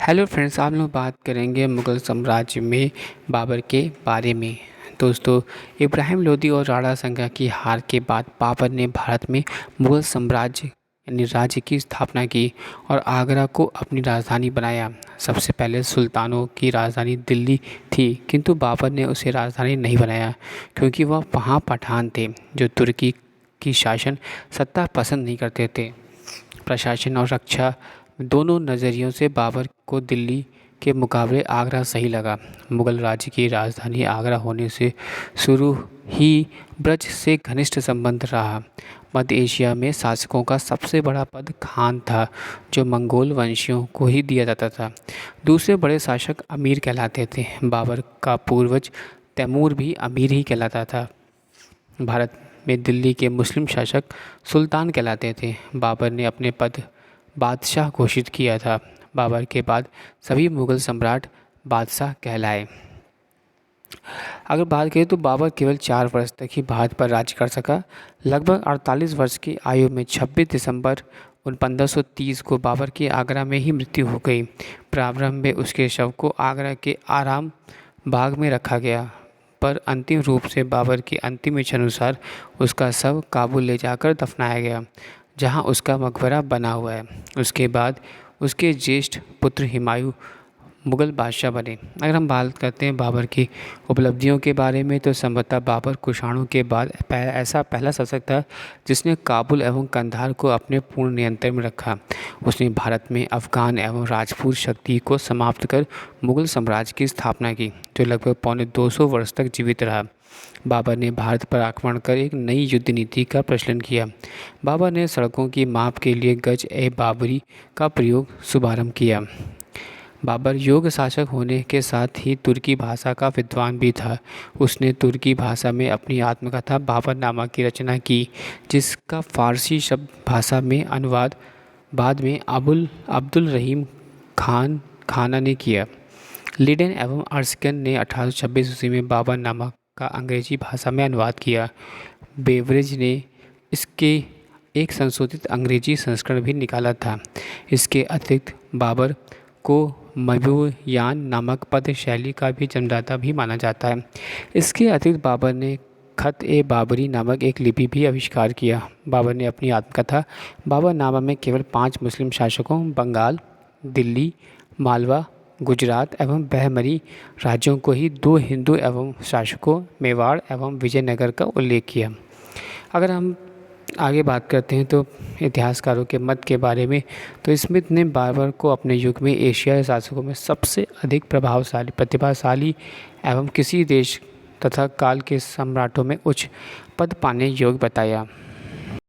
Hello friends, आप लोग बात करेंगे मुग़ल साम्राज्य में बाबर के बारे में। दोस्तों, इब्राहिम लोदी और राणा संगा की हार के बाद बाबर ने भारत में मुग़ल साम्राज्य यानी राज्य की स्थापना की और आगरा को अपनी राजधानी बनाया। सबसे पहले सुल्तानों की राजधानी दिल्ली थी, किंतु बाबर ने उसे राजधानी नहीं बनाया क्योंकि वह वहाँ पठान थे जो तुर्की की शासन सत्ता पसंद नहीं करते थे। प्रशासन और रक्षा दोनों नज़रियों से बाबर को दिल्ली के मुकाबले आगरा सही लगा। मुग़ल राज्य की राजधानी आगरा होने से शुरू ही ब्रज से घनिष्ठ संबंध रहा। मध्य एशिया में शासकों का सबसे बड़ा पद खान था, जो मंगोल वंशियों को ही दिया जाता था। दूसरे बड़े शासक अमीर कहलाते थे। बाबर का पूर्वज तैमूर भी अमीर ही कहलाता था। भारत में दिल्ली के मुस्लिम शासक सुल्तान कहलाते थे। बाबर ने अपने पद बादशाह घोषित किया था। बाबर के बाद सभी मुग़ल सम्राट बादशाह कहलाए। अगर बात करें तो बाबर केवल 4 वर्ष तक ही भारत पर राज्य कर सका। लगभग 48 वर्ष की आयु में 26 दिसंबर 1530 को बाबर की आगरा में ही मृत्यु हो गई। प्रारंभ में उसके शव को आगरा के आराम बाग में रखा गया, पर अंतिम रूप से बाबर की अंतिम इच्छा अनुसार उसका शव काबुल ले जाकर दफनाया गया, जहां उसका मकबरा बना हुआ है। उसके बाद उसके ज्येष्ठ पुत्र हुमायूं मुग़ल बादशाह बने। अगर हम बात करते हैं बाबर की उपलब्धियों के बारे में, तो संभवतः बाबर कुषाणों के बाद ऐसा पहला शासक था जिसने काबुल एवं कंधार को अपने पूर्ण नियंत्रण में रखा। उसने भारत में अफ़गान एवं राजपूत शक्ति को समाप्त कर मुग़ल साम्राज्य की स्थापना की, जो लगभग पौने 200 वर्ष तक जीवित रहा। बाबर ने भारत पर आक्रमण कर एक नई युद्ध नीति का प्रचलन किया। बाबर ने सड़कों की माप के लिए गज-ए-बाबरी का प्रयोग शुभारंभ किया। बाबर योग्य शासक होने के साथ ही तुर्की भाषा का विद्वान भी था। उसने तुर्की भाषा में अपनी आत्मकथा बाबरनामा की रचना की, जिसका फ़ारसी शब्द भाषा में अनुवाद बाद में अब्दुल रहीम खाना ने किया। लिडेन एवं अर्स्किन ने 1826 ईस्वी में बाबरनामा का अंग्रेजी भाषा में अनुवाद किया। बेवरेज ने इसके एक संशोधित अंग्रेजी संस्करण भी निकाला था। इसके अतिरिक्त बाबर को मबूयान नामक पद शैली का भी जन्मदाता भी माना जाता है। इसके अतिरिक्त बाबर ने खत-ए-बाबरी नामक एक लिपि भी आविष्कार किया। बाबर ने अपनी आत्मकथा बाबरनामा में केवल 5 मुस्लिम शासकों बंगाल, दिल्ली, मालवा, गुजरात एवं बहमनी राज्यों को ही 2 हिंदू एवं शासकों मेवाड़ एवं विजयनगर का उल्लेख किया। अगर हम आगे बात करते हैं तो इतिहासकारों के मत के बारे में, तो स्मिथ ने बाबर को अपने युग में एशियाई शासकों में सबसे अधिक प्रभावशाली, प्रतिभाशाली एवं किसी देश तथा काल के सम्राटों में उच्च पद पाने योग्य बताया।